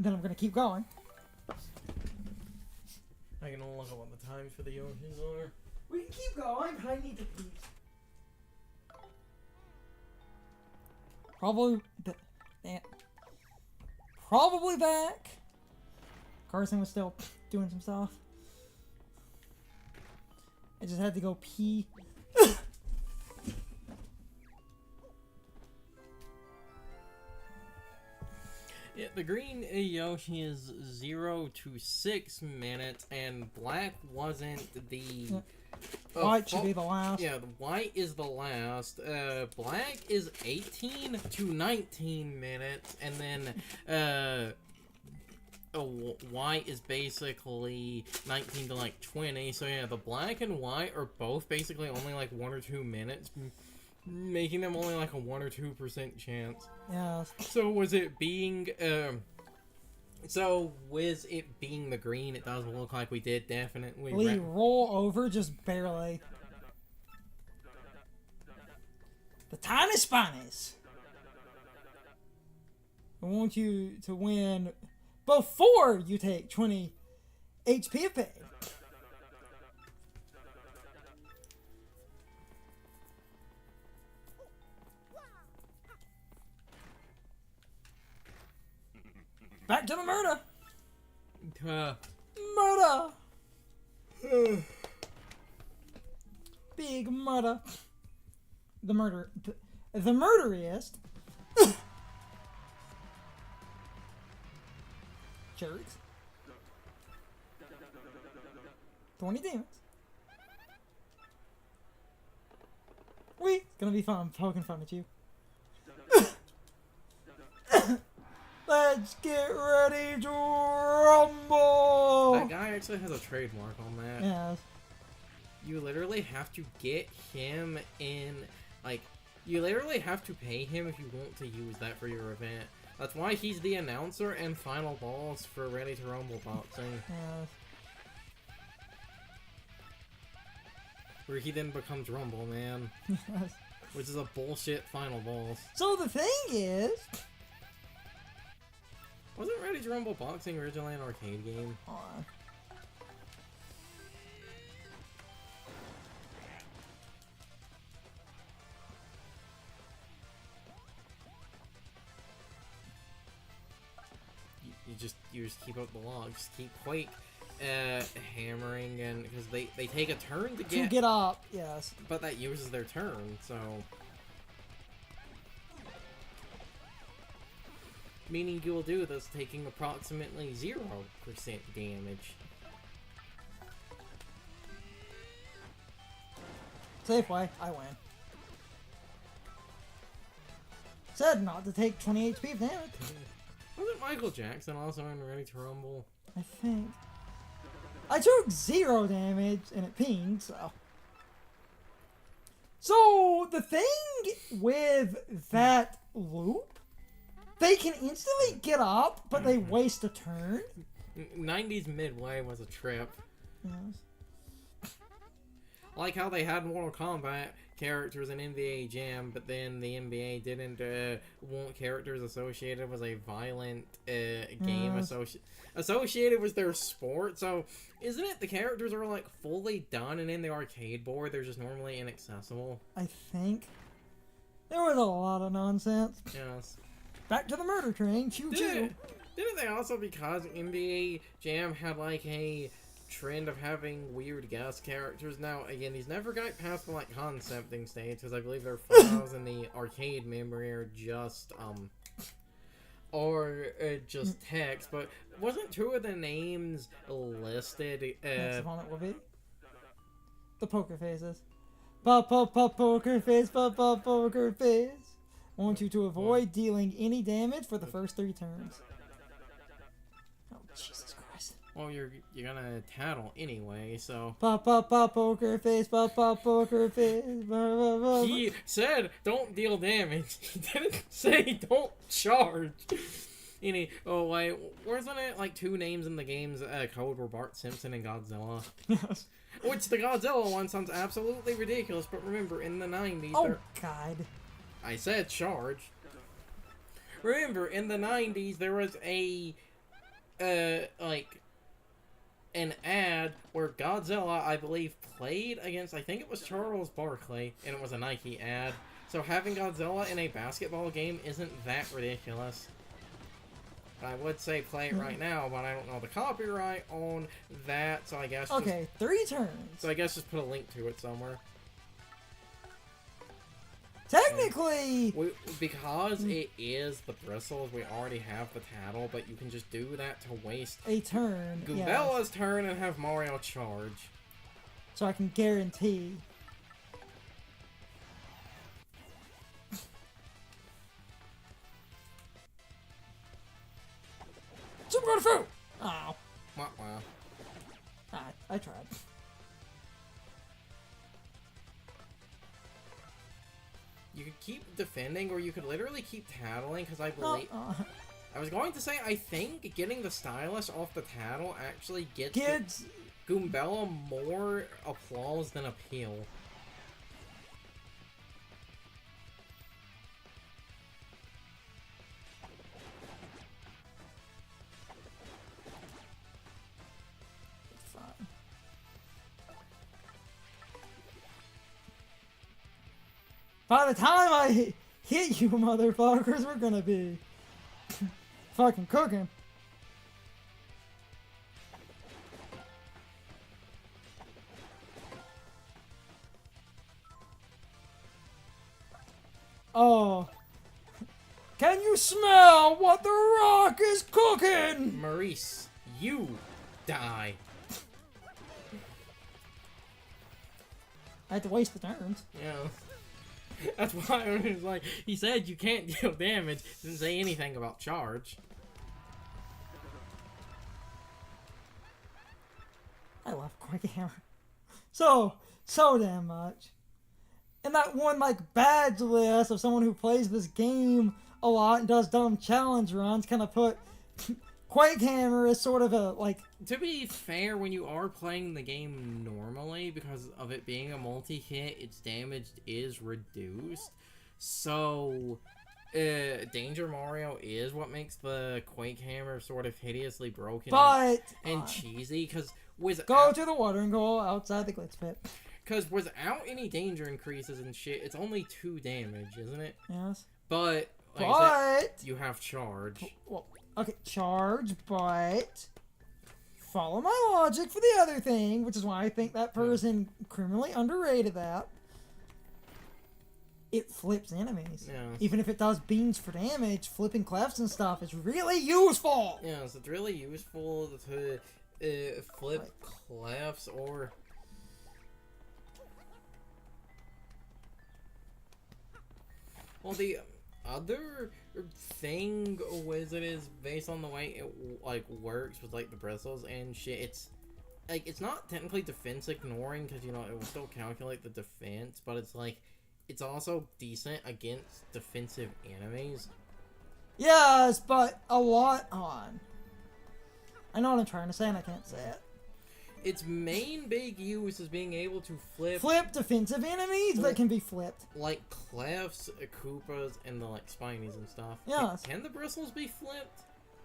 then I'm gonna keep going. I can look at what the times for the Yoshis are. We can keep going, but I need to pee. Probably back. Carson was still doing some stuff. I just had to go pee. Yeah, the green Yoshi is 0 to 6 minutes, and black wasn't the... Yeah. White should be the last. Yeah, the white is the last. Black is 18 to 19 minutes, and then white is basically 19 to like 20. So yeah, the black and white are both basically only like 1 or 2 minutes, making them only like a 1 or 2% chance. Yes. So was it being the green? It does look like we did definitely. We roll over just barely. The tiny spanies. I want you to win before you take 20 HP of pain. Back to the murder. Murder. Big murder. The murderiest. Jerks. 20 demons. Gonna be fun poking fun at you. Let's get ready to rumble! That guy actually has a trademark on that. Yes. You literally have to get him in, like, you literally have to pay him if you want to use that for your event. That's why he's the announcer and final boss for Ready to Rumble boxing. Yes. Where he then becomes Rumble Man. Yes. Which is a bullshit final boss. So the thing is... Wasn't Ready to Rumble boxing originally an arcade game? You just keep up the log. Just keep Quake hammering, and because they take a turn to get up, yes. But that uses their turn, so meaning you will do this taking approximately 0% damage. Safeway, I win. Said not to take 20 HP of damage. Wasn't Michael Jackson also in Ready to Rumble? I think. I took 0 damage and it pinged, so. So, the thing with that loop, they can instantly get up, but they waste a turn. 90s Midway was a trip. Yes. Like how they had Mortal Kombat characters in NBA Jam, but then the NBA didn't want characters associated with a violent game associated with their sport. So, isn't it the characters are like fully done and in the arcade board, they're just normally inaccessible? I think. There was a lot of nonsense. Yes. Back to the murder train, choo-choo. Didn't they also, because NBA Jam had like a trend of having weird guest characters? Now, again, these never got past the like concepting stage, because I believe their files in the arcade memory are just text, but wasn't 2 of the names listed? Next opponent will be the poker faces. Poker face, poker face. I want you to avoid dealing any damage for the first 3 turns. Oh, Jesus Christ. Well, you're gonna tattle anyway, so... Poker face, poker face. He said, don't deal damage. He didn't say, don't charge. Oh, wait, wasn't it like 2 names in the game's code were Bart Simpson and Godzilla? Yes. Which the Godzilla one sounds absolutely ridiculous, but remember, in the 90s... Oh, God. I said charge. Remember, in the 90s, there was a like an ad where Godzilla, I believe, played against, I think it was Charles Barkley, and it was a Nike ad. So having Godzilla in a basketball game isn't that ridiculous. I would say play it right now, but I don't know the copyright on that, so I guess Okay, 3 turns. So I guess just put a link to it somewhere. Technically! Because it is the bristles, we already have the tattle, but you can just do that to waste a turn. Goombella's turn and have Mario charge. So I can guarantee. Super Go to Fu! Oh. Wah, wah. I tried. You could keep defending, or you could literally keep tattling, because I believe... I was going to say, I think getting the stylus off the tattle actually gets Goombella more applause than appeal. By the time I hit you motherfuckers, we're gonna be fucking cooking. Oh. Can you smell what the Rock is cooking? Maurice, you die. I had to waste the turns. Yeah. That's why I was like, he said you can't deal damage, didn't say anything about charge. I love Quick Hammer. So damn much. And that one, like, badge list of someone who plays this game a lot and does dumb challenge runs kind of put Quake Hammer as sort of a, like... To be fair, when you are playing the game normally, because of it being a multi-hit, its damage is reduced. So, Danger Mario is what makes the Quake Hammer sort of hideously broken and cheesy, because go to the water and go outside the glitch pit. Because without any danger increases and shit, it's only 2 damage, isn't it? Yes. But, like I said, you have charge. Well, okay, charge, but follow my logic for the other thing, which is why I think that person criminally underrated that. It flips enemies. Yes. Even if it does beams for damage, flipping clefs and stuff is really useful. Yes, it's really useful to flip clefs or... Well, the other thing with it is based on the way it like works with like the bristles and shit. It's like it's not technically defense ignoring because you know it will still calculate the defense, but it's like it's also decent against defensive enemies. Yes, but a lot on. I know what I'm trying to say, and I can't say it. Its main big use is being able to flip defensive enemies that can be flipped. Like Clefs, Koopas, and the like Spinies and stuff. Yes. Can the bristles be flipped?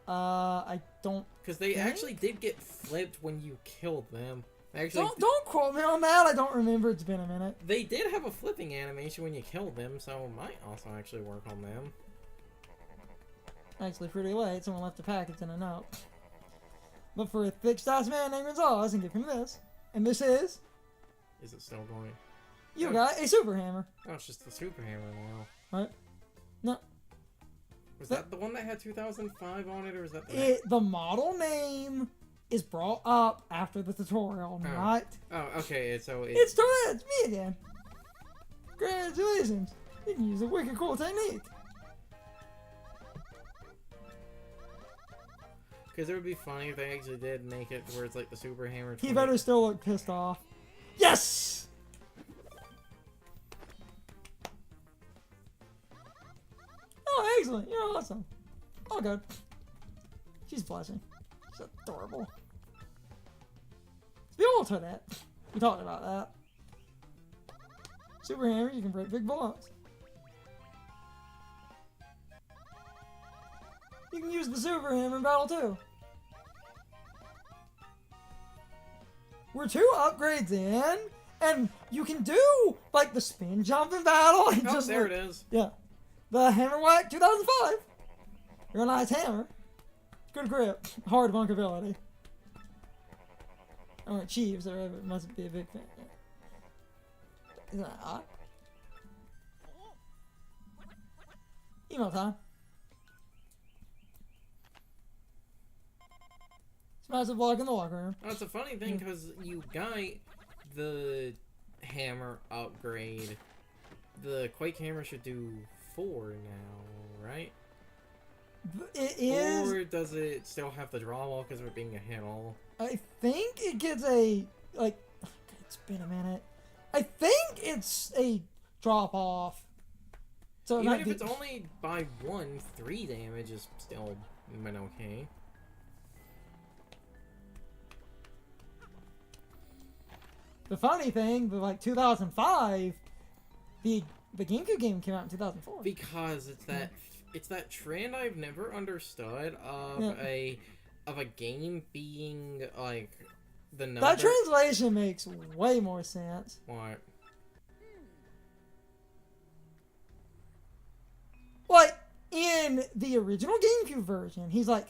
I don't. Because they actually did get flipped when you killed them. Actually, don't quote me on that. I don't remember. It's been a minute. They did have a flipping animation when you killed them, so it might also actually work on them. Actually, pretty late. Someone left a package and a note. But for a thick-ass man named Gonzalez, and give him this. And this is... Is it still going? You got a super hammer. Oh, it's just the super hammer now. Right? No. Was that the one that had 2005 on it, or is that the model name is brought up after the tutorial, not... Oh, okay, so it's me again. Congratulations. You can use a wicked cool technique. Because it would be funny if they actually did make it where it's like the super hammer. He better still look pissed off. Yes! Oh, excellent. You're awesome. Oh, good. She's blushing. She's adorable. It's the alternate. We talked about that. Super hammer, you can break big blocks. You can use the super hammer in battle too. we're 2 upgrades in, and you can do like the spin jump in battle. And Oh, just there like, it is. Yeah, the hammer whack 2005. Real nice hammer. Good grip. Hard bunkability. Alright, Chiefs, there must be a big fan. Isn't that odd? Email time. Smash the block in the locker room. Oh, it's a funny thing because you got the hammer upgrade. The Quake hammer should do 4 now, right? It is. Or does it still have the draw wall because of it being a hit all? I think it gets a like. It's been a minute. I think it's a drop off. So Even if it's only by 1, 3 damage is still okay. The funny thing, but like 2005, the GameCube game came out in 2004. Because it's that trend I've never understood of a game being like the number. That translation makes way more sense. What? Like in the original GameCube version, he's like,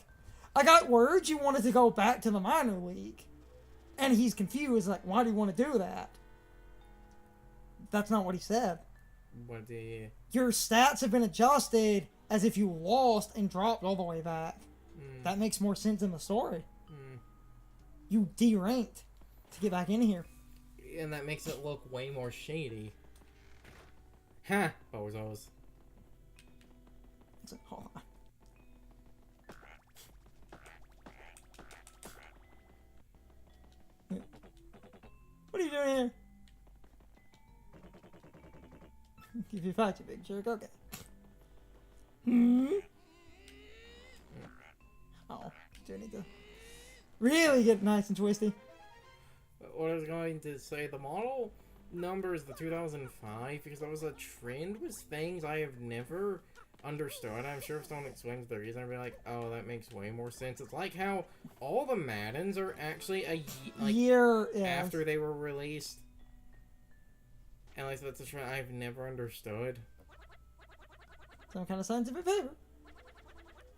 "I got word you wanted to go back to the minor league," and he's confused. Like, why do you want to do that? That's not what he said. What the? Your stats have been adjusted as if you lost and dropped all the way back. That makes more sense in the story. You deranked to get back in here. And that makes it look way more shady. Ha! Bozos. It's like, hold on. What are you doing here? Give you fight, you big jerk. Okay. Oh, do I need to really get nice and twisty? What I was going to say, the model number is the 2005 because that was a trend with things I have never understood. I'm sure if someone explains the reason, I'd be like, oh, that makes way more sense. It's like how all the Maddens are actually a year after they were released. And like that's a trend I've never understood. Some kind of scientific paper.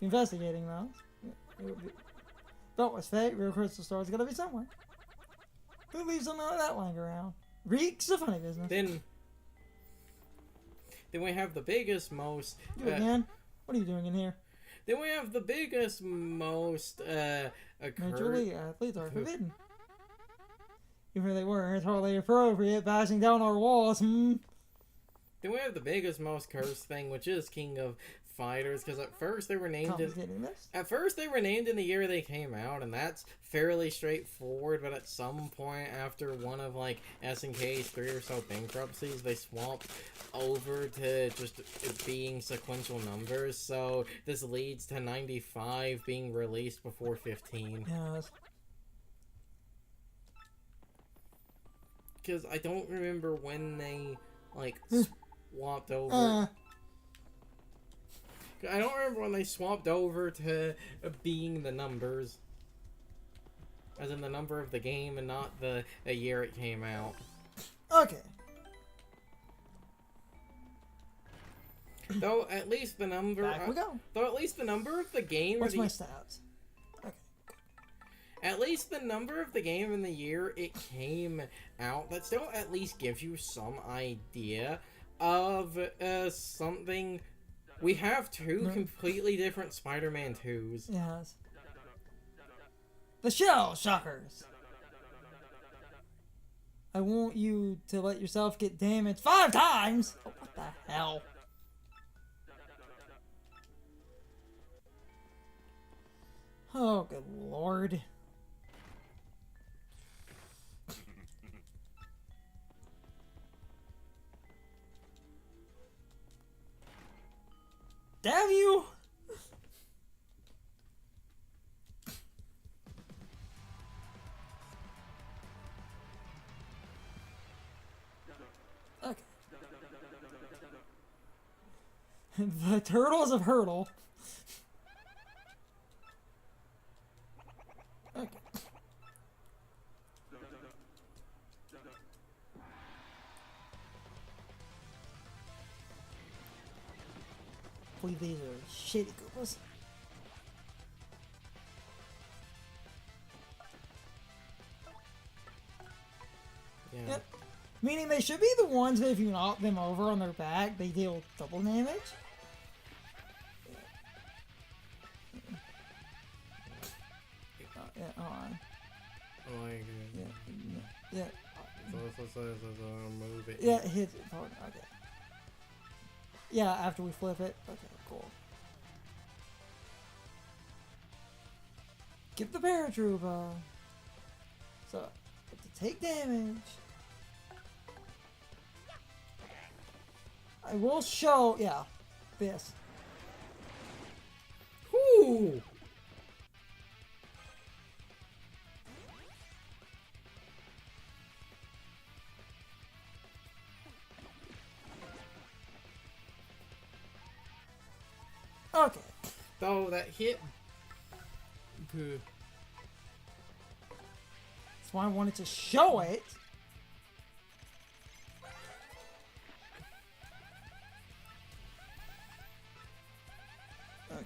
Investigating those. Thought was fake. Real crystal stars gotta be somewhere. Who leaves something like that lying around? Reeks of funny business. Then we have the biggest, most. Do it again. What are you doing in here? Then we have the biggest, most. Major league athletes are forbidden. Even if they were, it's hardly appropriate bashing down our walls. Then we have the biggest, most cursed thing, which is King of Fighters, because at first they were named in the year they came out, and that's fairly straightforward. But at some point after one of like SNK's 3 or so bankruptcies, they swapped over to just being sequential numbers. So this leads to 95 being released before 15. Yes. Because I don't remember when they like swapped over. I don't remember when they swapped over to being the numbers. As in the number of the game and not the year it came out. Okay. Though at least the number... Back we go. Though at least the number of the game... What's my stats? Okay. At least the number of the game in the year it came out, that still at least gives you some idea of something... We have 2 completely different Spider-Man 2s. Yes. The Shell Shockers. I want you to let yourself get damaged 5 times! Oh, what the hell? Oh, good lord. Damn you! Okay. The Turtles of Hurdle. Okay. believe these are shitty Koopas. Yeah. Yep. Meaning they should be the ones that if you knock them over on their back, they deal double damage. Yeah, hold on. Like, Yeah. so move it. Yeah, hit it hard. Okay. Yeah, after we flip it. Okay, cool. Get the paratrooper. So, to take damage. I will show, yeah, this. Whoo! Okay. Oh, that hit. Pooh. That's why I wanted to show it. Okay.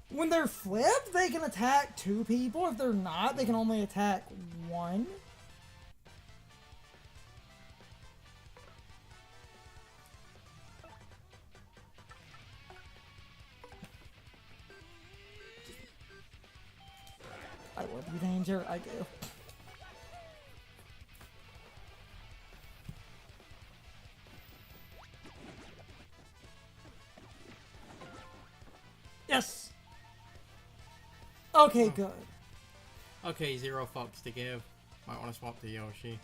When they're flipped, they can attack 2 people. If they're not, they can only attack 1. I love you, Danger. I do. Yes! Okay, good. Okay, 0 fucks to give. Might want to swap to Yoshi.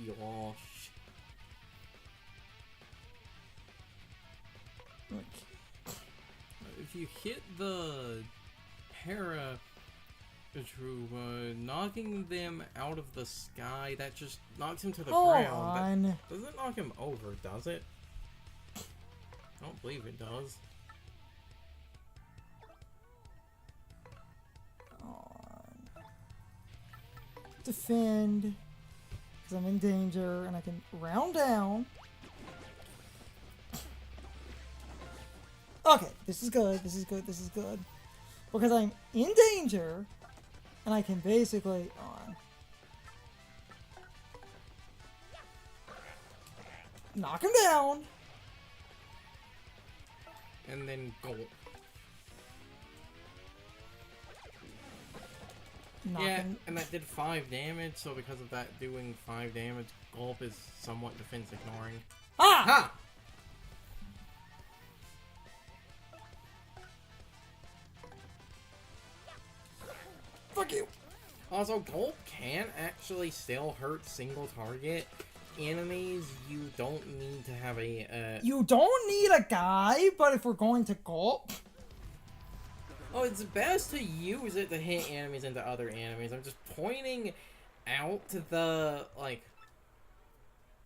Yosh. If you hit the para knocking them out of the sky, that just knocks him to the ground. That doesn't knock him over, does it? I don't believe it does. Defend. Because I'm in danger and I can round down. Okay, this is good, this is good, this is good. Because I'm in danger and I can basically knock him down. And then gulp. Yeah, and that did 5 damage, so because of that doing 5 damage, gulp is somewhat defense ignoring. Ah! Ha! Fuck you. Also, gulp can actually still hurt single target enemies. You don't need to have a, You don't need a guy, but if we're going to gulp... Oh, it's best to use it to hit enemies into other enemies. I'm just pointing out the, like...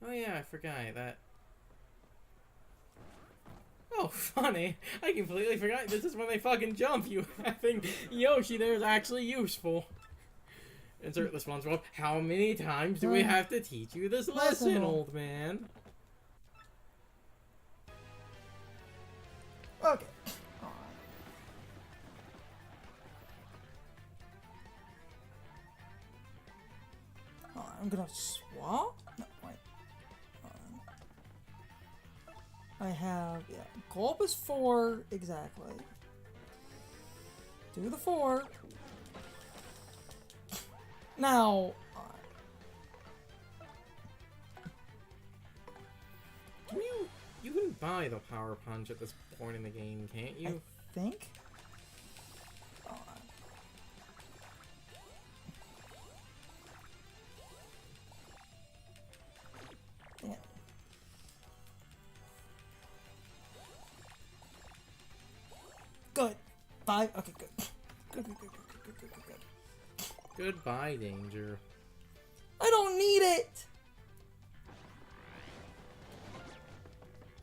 Oh yeah, I forgot that. Oh, funny. I completely forgot this is when they fucking jump. You having Yoshi there is actually useful. Insert the SpongeBob. How many times do we have to teach you this lesson, old man? Okay. I'm gonna swap? No, wait. I have, yeah, gulp is 4, exactly. Do the 4. Now, you can buy the power punch at this point in the game, can't you? I think. Yeah. Good. 5. Okay, good. Good. Goodbye, Danger. I don't need it.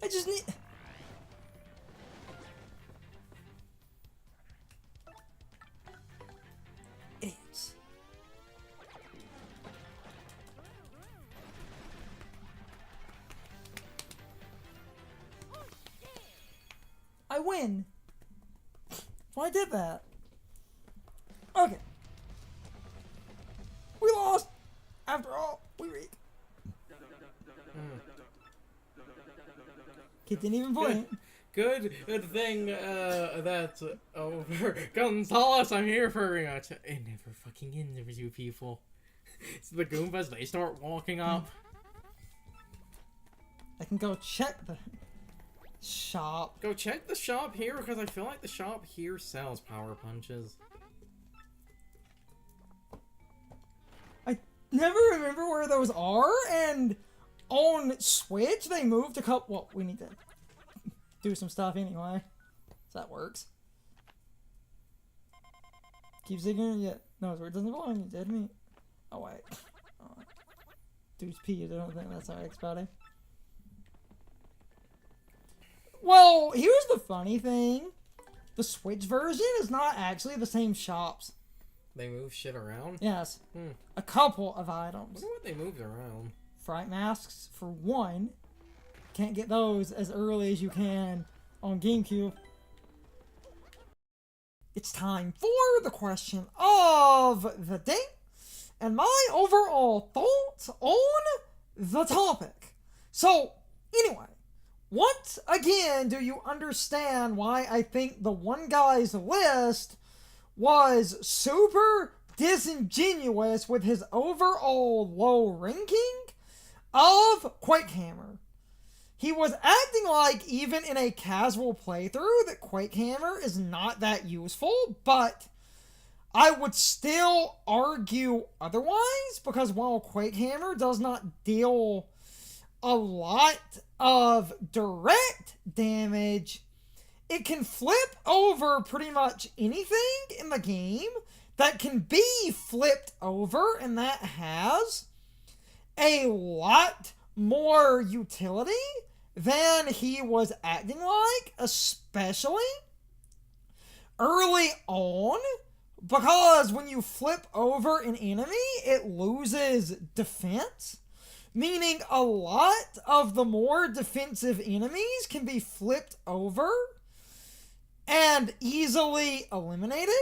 I just need... I win. So I did that. Okay. We lost. After all, we reek. Kid didn't even point. Good thing that's over. Gonzalez, I'm here for a rematch. It never fucking ends with you people. So the Goombas, they start walking up. I can go check the shop. Go check the shop here, because I feel like the shop here sells power punches. I never remember where those are, and on Switch they moved a couple. Well, we need to do some stuff anyway, so that works. Keep zigging, yeah. No, it doesn't belong to you, dead meat. Oh wait. Oh. Dude's pee, I don't think that's our ex-buddy. Well, here's the funny thing. The Switch version is not actually the same shops. They move shit around? Yes. A couple of items. I wonder what they moved around. Fright masks, for one. Can't get those as early as you can on GameCube. It's time for the question of the day and my overall thoughts on the topic. So, anyway, once again, do you understand why I think the one guy's list was super disingenuous with his overall low ranking of Quakehammer? He was acting like, even in a casual playthrough, that Quakehammer is not that useful, but I would still argue otherwise, because while Quakehammer does not deal a lot of direct damage, it can flip over pretty much anything in the game that can be flipped over, and that has a lot more utility than he was acting like, especially early on, because when you flip over an enemy, it loses defense, meaning a lot of the more defensive enemies can be flipped over and easily eliminated.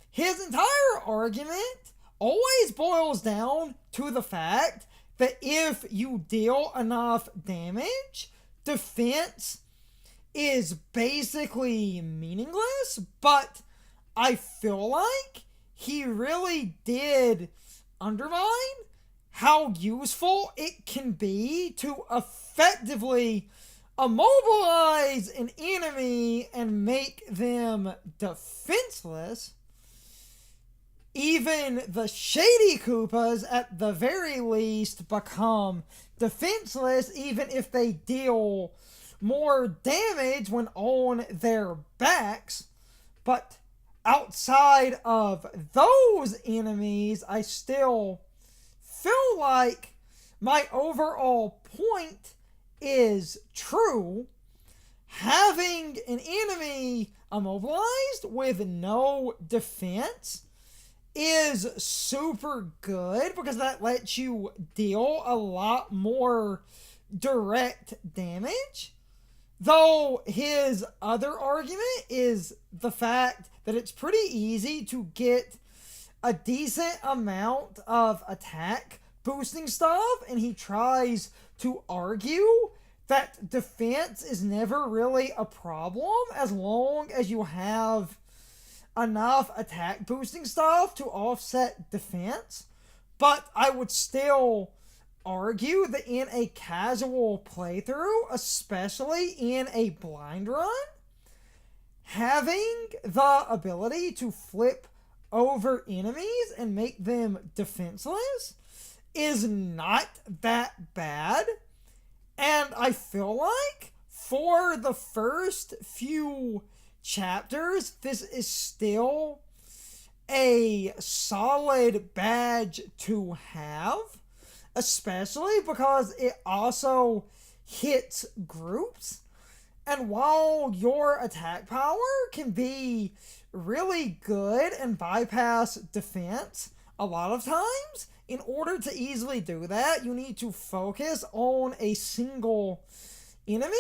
His entire argument always boils down to the fact that if you deal enough damage, defense is basically meaningless, but I feel like he really did undermine how useful it can be to effectively immobilize an enemy and make them defenseless. Even the shady Koopas, at the very least, become defenseless, even if they deal more damage when on their backs. But outside of those enemies, I still feel like my overall point is true. Having an enemy immobilized with no defense is super good, because that lets you deal a lot more direct damage. Though his other argument is the fact that it's pretty easy to get a decent amount of attack boosting stuff, and he tries to argue that defense is never really a problem as long as you have enough attack boosting stuff to offset defense. But I would still argue that in a casual playthrough, especially in a blind run, having the ability to flip over enemies and make them defenseless is not that bad. And I feel like for the first few chapters, this is still a solid badge to have, especially because it also hits groups. And while your attack power can be really good and bypass defense, a lot of times, in order to easily do that, you need to focus on a single enemy.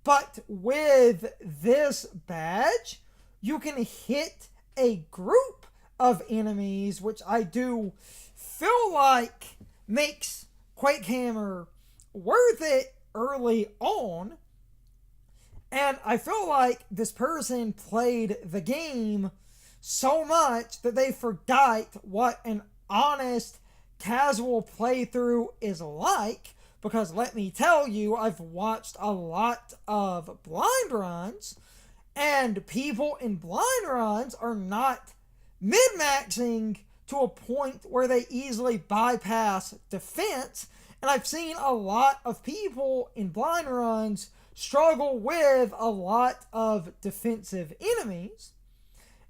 But with this badge, you can hit a group of enemies, which I do feel like makes Quake Hammer worth it early on. And I feel like this person played the game so much that they forgot what an honest, casual playthrough is like. Because let me tell you, I've watched a lot of blind runs, and people in blind runs are not min-maxing to a point where they easily bypass defense. And I've seen a lot of people in blind runs struggle with a lot of defensive enemies.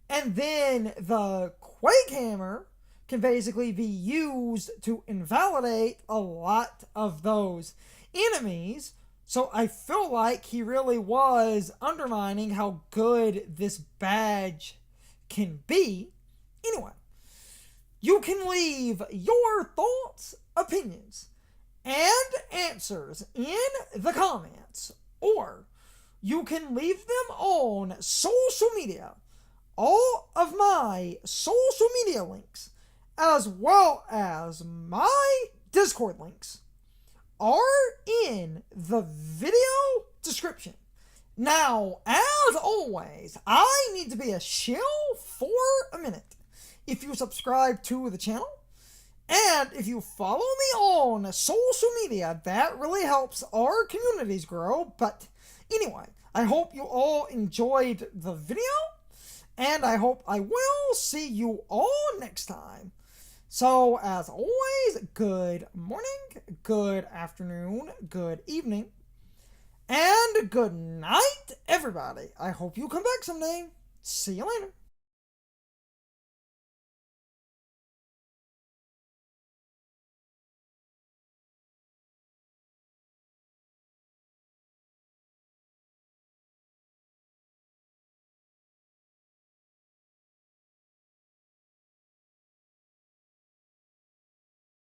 And then the Quake Hammer can basically be used to invalidate a lot of those enemies. So I feel like he really was undermining how good this badge can be. Anyway, you can leave your thoughts, opinions, and answers in the comments, or you can leave them on social media. All of my social media links, as well as my Discord links, are in the video description. Now, as always, I need to be a shill for a minute. If you subscribe to the channel, and if you follow me on social media, that really helps our communities grow. But anyway, I hope you all enjoyed the video, and I hope I will see you all next time. So, as always, good morning, good afternoon, good evening, and good night, everybody. I hope you come back someday. See you later.